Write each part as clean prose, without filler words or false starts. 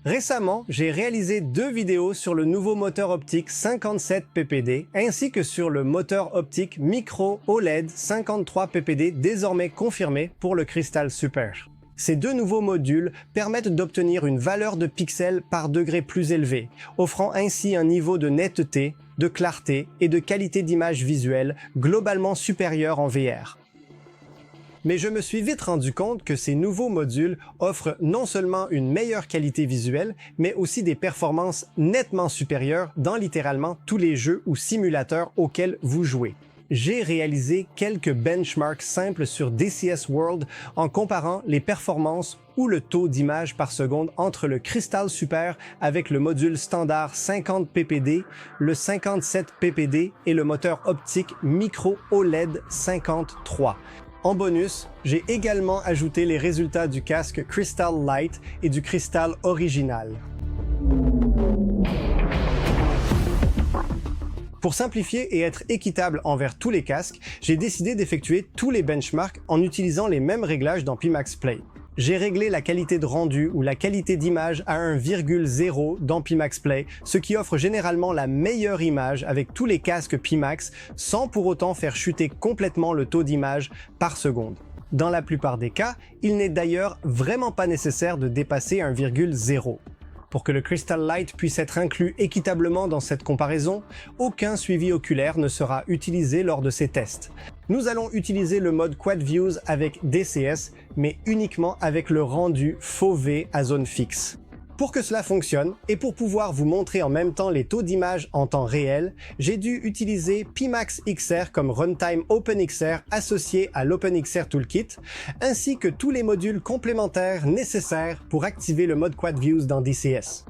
Récemment, j'ai réalisé 2 vidéos sur le nouveau moteur optique 57 ppd ainsi que sur le moteur optique micro OLED 53 ppd désormais confirmé pour le Crystal Super. Ces 2 nouveaux modules permettent d'obtenir une valeur de pixels par degré plus élevée, offrant ainsi un niveau de netteté, de clarté et de qualité d'image visuelle globalement supérieur en VR. Mais je me suis vite rendu compte que ces nouveaux modules offrent non seulement une meilleure qualité visuelle, mais aussi des performances nettement supérieures dans littéralement tous les jeux ou simulateurs auxquels vous jouez. J'ai réalisé quelques benchmarks simples sur DCS World en comparant les performances ou le taux d'image par seconde entre le Crystal Super avec le module standard 50 ppd, le 57 ppd et le moteur optique micro OLED 53. En bonus, j'ai également ajouté les résultats du casque Crystal Light et du Crystal Original. Pour simplifier et être équitable envers tous les casques, j'ai décidé d'effectuer tous les benchmarks en utilisant les mêmes réglages dans Pimax Play. J'ai réglé la qualité de rendu ou la qualité d'image à 1,0 dans Pimax Play, ce qui offre généralement la meilleure image avec tous les casques Pimax sans pour autant faire chuter complètement le taux d'image par seconde. Dans la plupart des cas, il n'est d'ailleurs vraiment pas nécessaire de dépasser 1,0. Pour que le Crystal Light puisse être inclus équitablement dans cette comparaison, aucun suivi oculaire ne sera utilisé lors de ces tests. Nous allons utiliser le mode Quad Views avec DCS, mais uniquement avec le rendu FOV à zone fixe. Pour que cela fonctionne, et pour pouvoir vous montrer en même temps les taux d'image en temps réel, j'ai dû utiliser Pimax XR comme Runtime OpenXR associé à l'OpenXR Toolkit, ainsi que tous les modules complémentaires nécessaires pour activer le mode Quad Views dans DCS.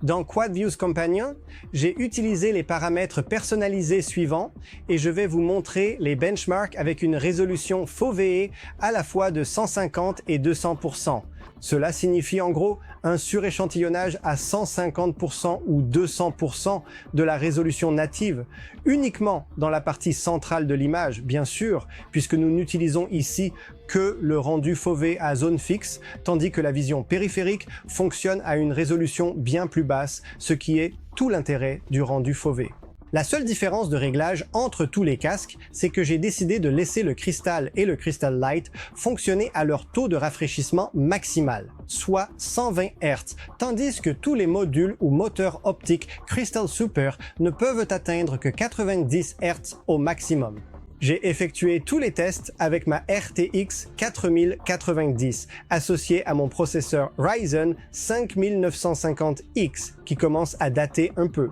Dans Quad Views Companion, j'ai utilisé les paramètres personnalisés suivants et je vais vous montrer les benchmarks avec une résolution FOVE à la fois de 150 et 200%. Cela signifie en gros un suréchantillonnage à 150% ou 200% de la résolution native, uniquement dans la partie centrale de l'image, bien sûr, puisque nous n'utilisons ici que le rendu FOV à zone fixe, tandis que la vision périphérique fonctionne à une résolution bien plus basse, ce qui est tout l'intérêt du rendu FOV. La seule différence de réglage entre tous les casques, c'est que j'ai décidé de laisser le Crystal et le Crystal Light fonctionner à leur taux de rafraîchissement maximal, soit 120 Hz, tandis que tous les modules ou moteurs optiques Crystal Super ne peuvent atteindre que 90 Hz au maximum. J'ai effectué tous les tests avec ma RTX 4090, associée à mon processeur Ryzen 5950X, qui commence à dater un peu.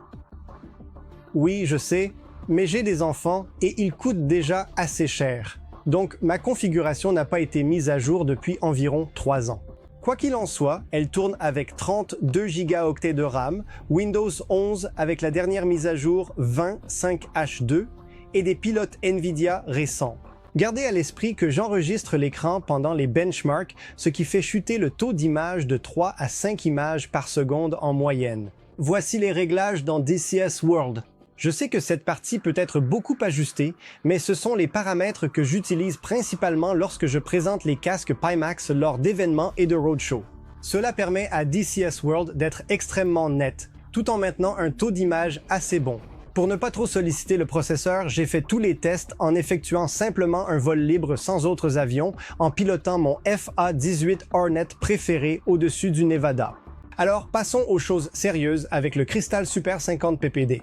Oui, je sais, mais j'ai des enfants et ils coûtent déjà assez cher. Donc ma configuration n'a pas été mise à jour depuis environ 3 ans. Quoi qu'il en soit, elle tourne avec 32 Go de RAM, Windows 11 avec la dernière mise à jour 20.5H2 et des pilotes Nvidia récents. Gardez à l'esprit que j'enregistre l'écran pendant les benchmarks, ce qui fait chuter le taux d'image de 3 à 5 images par seconde en moyenne. Voici les réglages dans DCS World. Je sais que cette partie peut être beaucoup ajustée, mais ce sont les paramètres que j'utilise principalement lorsque je présente les casques Pimax lors d'événements et de roadshows. Cela permet à DCS World d'être extrêmement net, tout en maintenant un taux d'image assez bon. Pour ne pas trop solliciter le processeur, j'ai fait tous les tests en effectuant simplement un vol libre sans autres avions, en pilotant mon FA-18 Hornet préféré au-dessus du Nevada. Alors passons aux choses sérieuses avec le Crystal Super 50 ppd.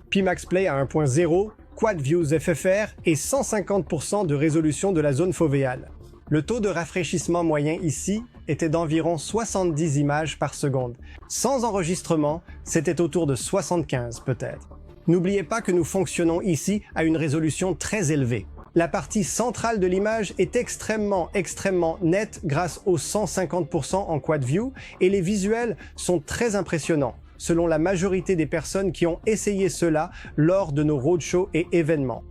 Pimax Play à 1.0, Quad Views FFR et 150% de résolution de la zone fovéale. Le taux de rafraîchissement moyen ici était d'environ 70 images par seconde. Sans enregistrement, c'était autour de 75 peut-être. N'oubliez pas que nous fonctionnons ici à une résolution très élevée. La partie centrale de l'image est extrêmement nette grâce aux 150% en Quad View et les visuels sont très impressionnants, selon la majorité des personnes qui ont essayé cela lors de nos roadshows et événements.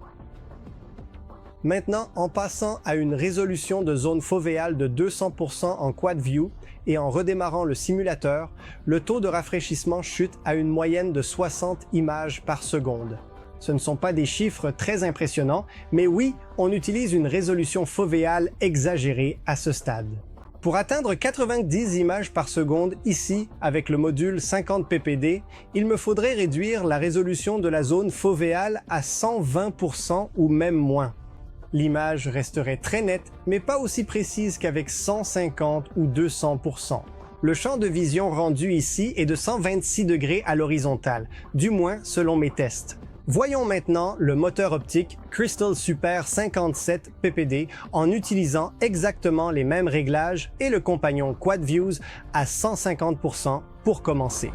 Maintenant, en passant à une résolution de zone fovéale de 200% en Quad View et en redémarrant le simulateur, le taux de rafraîchissement chute à une moyenne de 60 images par seconde. Ce ne sont pas des chiffres très impressionnants, mais oui, on utilise une résolution fovéale exagérée à ce stade. Pour atteindre 90 images par seconde ici, avec le module 50 ppd, il me faudrait réduire la résolution de la zone fovéale à 120% ou même moins. L'image resterait très nette, mais pas aussi précise qu'avec 150 ou 200%. Le champ de vision rendu ici est de 126 degrés à l'horizontale, du moins selon mes tests. Voyons maintenant le moteur optique Crystal Super 57 ppd en utilisant exactement les mêmes réglages et le compagnon QuadViews à 150% pour commencer.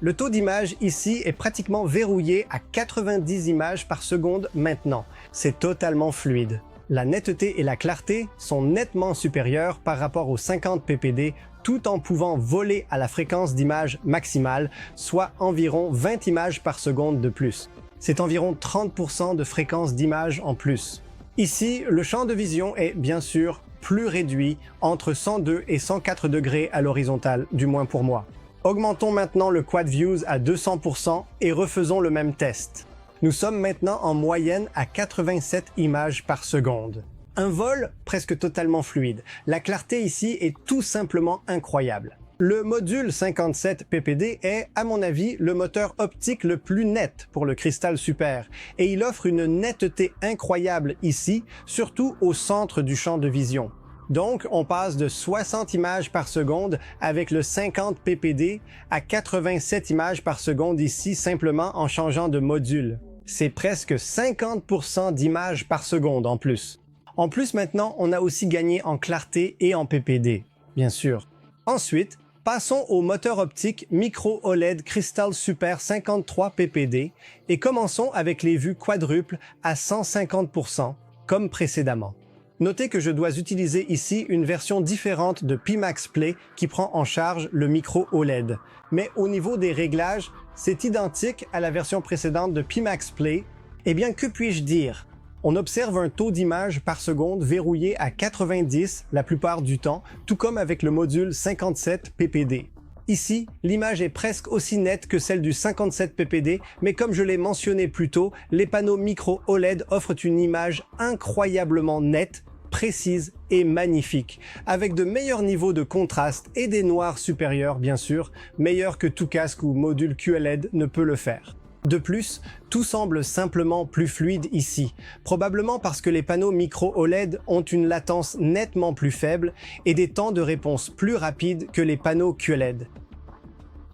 Le taux d'image ici est pratiquement verrouillé à 90 images par seconde maintenant. C'est totalement fluide. La netteté et la clarté sont nettement supérieures par rapport aux 50 ppd tout en pouvant voler à la fréquence d'image maximale, soit environ 20 images par seconde de plus. C'est environ 30% de fréquence d'image en plus. Ici, le champ de vision est bien sûr plus réduit, entre 102 et 104 degrés à l'horizontale, du moins pour moi. Augmentons maintenant le QuadViews à 200% et refaisons le même test. Nous sommes maintenant en moyenne à 87 images par seconde. Un vol presque totalement fluide. La clarté ici est tout simplement incroyable. Le module 57 ppd est, à mon avis, le moteur optique le plus net pour le Crystal Super, et il offre une netteté incroyable ici, surtout au centre du champ de vision. Donc, on passe de 60 images par seconde avec le 50 ppd à 87 images par seconde ici simplement en changeant de module. C'est presque 50% d'images par seconde en plus. En plus maintenant, on a aussi gagné en clarté et en ppd, bien sûr. Ensuite, passons au moteur optique Micro OLED Crystal Super 53 ppd et commençons avec les vues quadruples à 150%, comme précédemment. Notez que je dois utiliser ici une version différente de Pimax Play qui prend en charge le micro OLED. Mais au niveau des réglages, c'est identique à la version précédente de Pimax Play. Eh bien, que puis-je dire? On observe un taux d'image par seconde verrouillé à 90 la plupart du temps, tout comme avec le module 57 ppd. Ici, l'image est presque aussi nette que celle du 57 ppd, mais comme je l'ai mentionné plus tôt, les panneaux micro OLED offrent une image incroyablement nette, précise et magnifique, avec de meilleurs niveaux de contraste et des noirs supérieurs bien sûr, meilleurs que tout casque ou module QLED ne peut le faire. De plus, tout semble simplement plus fluide ici, probablement parce que les panneaux micro OLED ont une latence nettement plus faible et des temps de réponse plus rapides que les panneaux QLED.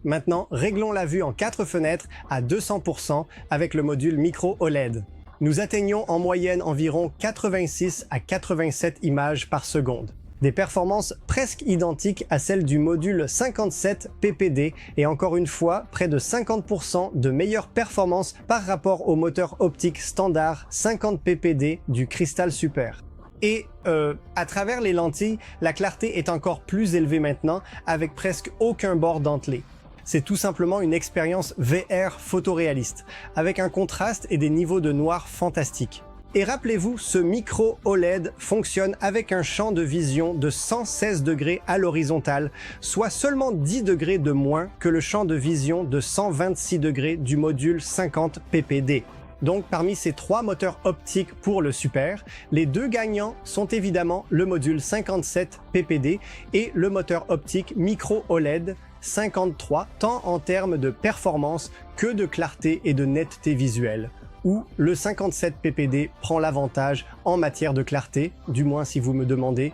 Maintenant, réglons la vue en 4 fenêtres à 200% avec le module micro OLED. Nous atteignons en moyenne environ 86 à 87 images par seconde. Des performances presque identiques à celles du module 57 ppd et encore une fois, près de 50% de meilleure performance par rapport au moteur optique standard 50 ppd du Crystal Super. Et à travers les lentilles, la clarté est encore plus élevée maintenant avec presque aucun bord dentelé. C'est tout simplement une expérience VR photoréaliste, avec un contraste et des niveaux de noir fantastiques. Et rappelez-vous, ce micro OLED fonctionne avec un champ de vision de 116 degrés à l'horizontale, soit seulement 10 degrés de moins que le champ de vision de 126 degrés du module 50 ppd. Donc parmi ces 3 moteurs optiques pour le Super, les 2 gagnants sont évidemment le module 57 ppd et le moteur optique micro OLED 53, tant en termes de performance que de clarté et de netteté visuelle, où le 57 ppd prend l'avantage en matière de clarté, du moins si vous me demandez.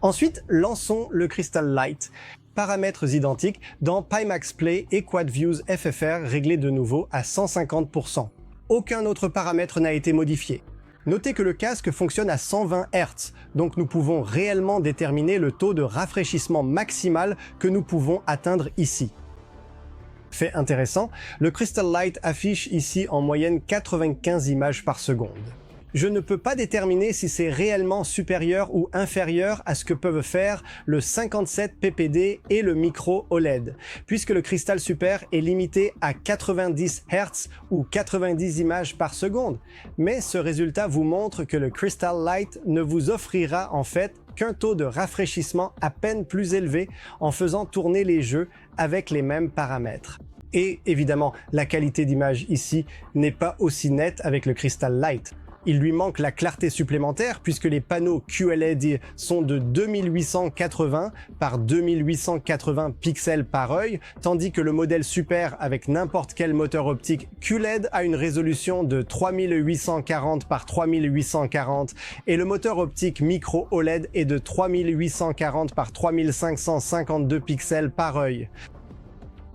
Ensuite, lançons le Crystal Light. Paramètres identiques dans Pimax Play et QuadViews FFR réglés de nouveau à 150%. Aucun autre paramètre n'a été modifié. Notez que le casque fonctionne à 120 Hz, donc nous pouvons réellement déterminer le taux de rafraîchissement maximal que nous pouvons atteindre ici. Fait intéressant, le Crystal Light affiche ici en moyenne 95 images par seconde. Je ne peux pas déterminer si c'est réellement supérieur ou inférieur à ce que peuvent faire le 57 ppd et le micro OLED, puisque le Crystal Super est limité à 90 Hz ou 90 images par seconde. Mais ce résultat vous montre que le Crystal Light ne vous offrira en fait qu'un taux de rafraîchissement à peine plus élevé en faisant tourner les jeux avec les mêmes paramètres. Et évidemment, la qualité d'image ici n'est pas aussi nette avec le Crystal Lite. Il lui manque la clarté supplémentaire puisque les panneaux QLED sont de 2880 par 2880 pixels par œil, tandis que le modèle Super avec n'importe quel moteur optique QLED a une résolution de 3840 par 3840 et le moteur optique micro OLED est de 3840 par 3552 pixels par œil.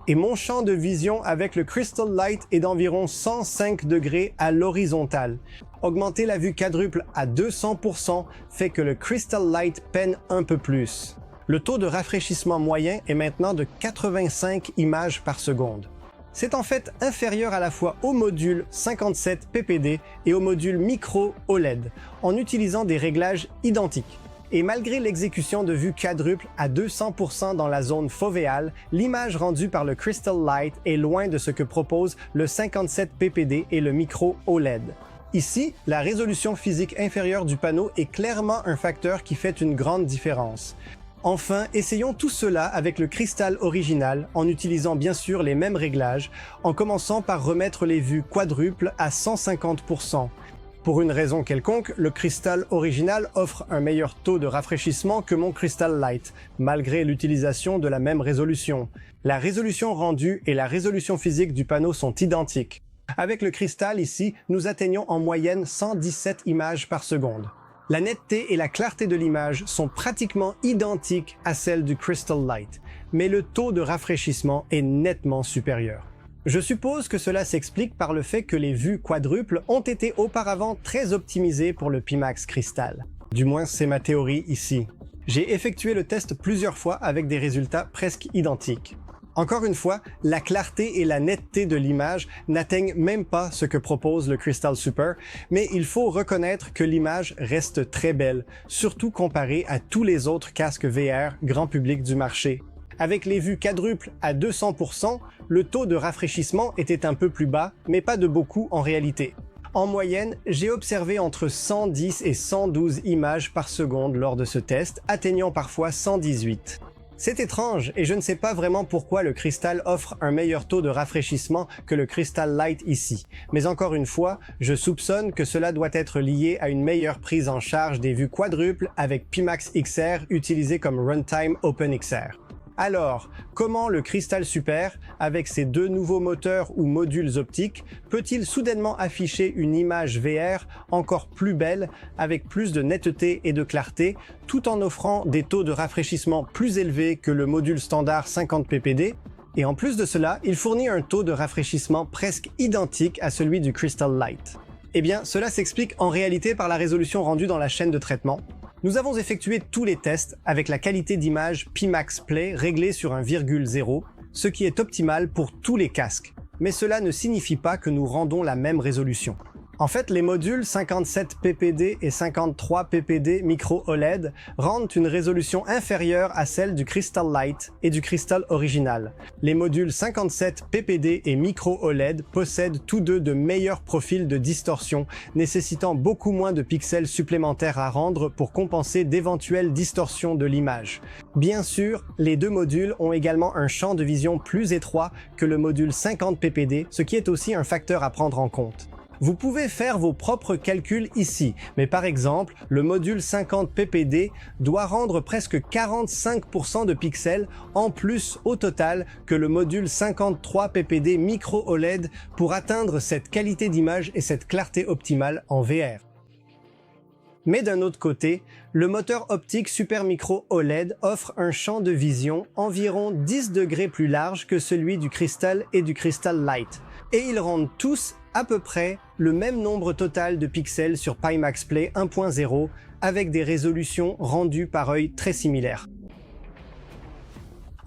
Et mon champ de vision avec le Crystal Lite est d'environ 105 degrés à l'horizontale. Augmenter la vue quadruple à 200% fait que le Crystal Lite peine un peu plus. Le taux de rafraîchissement moyen est maintenant de 85 images par seconde. C'est en fait inférieur à la fois au module 57 ppd et au module micro OLED, en utilisant des réglages identiques. Et malgré l'exécution de vue quadruple à 200% dans la zone fovéale, l'image rendue par le Crystal Lite est loin de ce que propose le 57 ppd et le micro OLED. Ici, la résolution physique inférieure du panneau est clairement un facteur qui fait une grande différence. Enfin, essayons tout cela avec le Crystal original en utilisant bien sûr les mêmes réglages, en commençant par remettre les vues quadruples à 150%. Pour une raison quelconque, le Crystal original offre un meilleur taux de rafraîchissement que mon Crystal Lite, malgré l'utilisation de la même résolution. La résolution rendue et la résolution physique du panneau sont identiques. Avec le Crystal ici, nous atteignons en moyenne 117 images par seconde. La netteté et la clarté de l'image sont pratiquement identiques à celles du Crystal Lite, mais le taux de rafraîchissement est nettement supérieur. Je suppose que cela s'explique par le fait que les vues quadruples ont été auparavant très optimisées pour le Pimax Crystal. Du moins, c'est ma théorie ici. J'ai effectué le test plusieurs fois avec des résultats presque identiques. Encore une fois, la clarté et la netteté de l'image n'atteignent même pas ce que propose le Crystal Super, mais il faut reconnaître que l'image reste très belle, surtout comparée à tous les autres casques VR grand public du marché. Avec les vues quadruples à 200%, le taux de rafraîchissement était un peu plus bas, mais pas de beaucoup en réalité. En moyenne, j'ai observé entre 110 et 112 images par seconde lors de ce test, atteignant parfois 118. C'est étrange et je ne sais pas vraiment pourquoi le Crystal offre un meilleur taux de rafraîchissement que le Crystal Lite ici, mais encore une fois, je soupçonne que cela doit être lié à une meilleure prise en charge des vues quadruples avec Pimax XR utilisé comme Runtime OpenXR. Alors, comment le Crystal Super, avec ses deux nouveaux moteurs ou modules optiques, peut-il soudainement afficher une image VR encore plus belle, avec plus de netteté et de clarté, tout en offrant des taux de rafraîchissement plus élevés que le module standard 50 ppd? Et en plus de cela, il fournit un taux de rafraîchissement presque identique à celui du Crystal Lite. Eh bien, cela s'explique en réalité par la résolution rendue dans la chaîne de traitement. Nous avons effectué tous les tests avec la qualité d'image Pimax Play réglée sur 1,0, ce qui est optimal pour tous les casques. Mais cela ne signifie pas que nous rendons la même résolution. En fait, les modules 57 ppd et 53 ppd micro OLED rendent une résolution inférieure à celle du Crystal Lite et du Crystal original. Les modules 57 ppd et micro OLED possèdent tous deux de meilleurs profils de distorsion, nécessitant beaucoup moins de pixels supplémentaires à rendre pour compenser d'éventuelles distorsions de l'image. Bien sûr, les deux modules ont également un champ de vision plus étroit que le module 50 ppd, ce qui est aussi un facteur à prendre en compte. Vous pouvez faire vos propres calculs ici, mais par exemple, le module 50 ppd doit rendre presque 45% de pixels en plus au total que le module 53 ppd micro OLED pour atteindre cette qualité d'image et cette clarté optimale en VR. Mais d'un autre côté, le moteur optique Super Micro OLED offre un champ de vision environ 10 degrés plus large que celui du Crystal et du Crystal Lite, et ils rendent tous à peu près le même nombre total de pixels sur Pimax Play 1.0 avec des résolutions rendues par œil très similaires.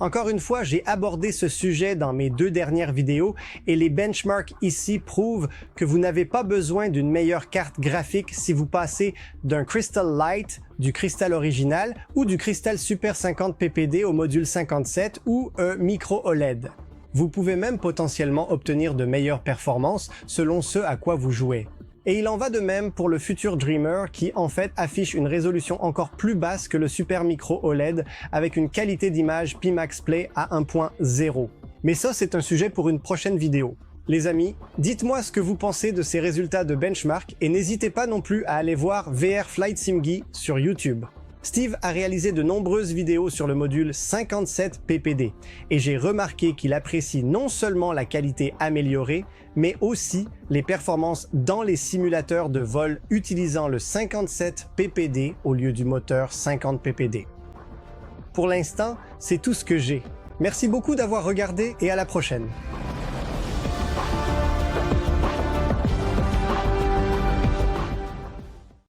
Encore une fois, j'ai abordé ce sujet dans mes deux dernières vidéos et les benchmarks ici prouvent que vous n'avez pas besoin d'une meilleure carte graphique si vous passez d'un Crystal Lite, du Crystal original ou du Crystal Super 50 ppd au module 57 ou un micro OLED. Vous pouvez même potentiellement obtenir de meilleures performances selon ce à quoi vous jouez. Et il en va de même pour le futur Dreamer qui en fait affiche une résolution encore plus basse que le Super Micro OLED avec une qualité d'image Pimax Play à 1.0. Mais ça c'est un sujet pour une prochaine vidéo. Les amis, dites-moi ce que vous pensez de ces résultats de benchmark et n'hésitez pas non plus à aller voir VR Flight SimGui sur YouTube. Steve a réalisé de nombreuses vidéos sur le module 57 ppd et j'ai remarqué qu'il apprécie non seulement la qualité améliorée, mais aussi les performances dans les simulateurs de vol utilisant le 57 ppd au lieu du moteur 50 ppd. Pour l'instant, c'est tout ce que j'ai. Merci beaucoup d'avoir regardé et à la prochaine.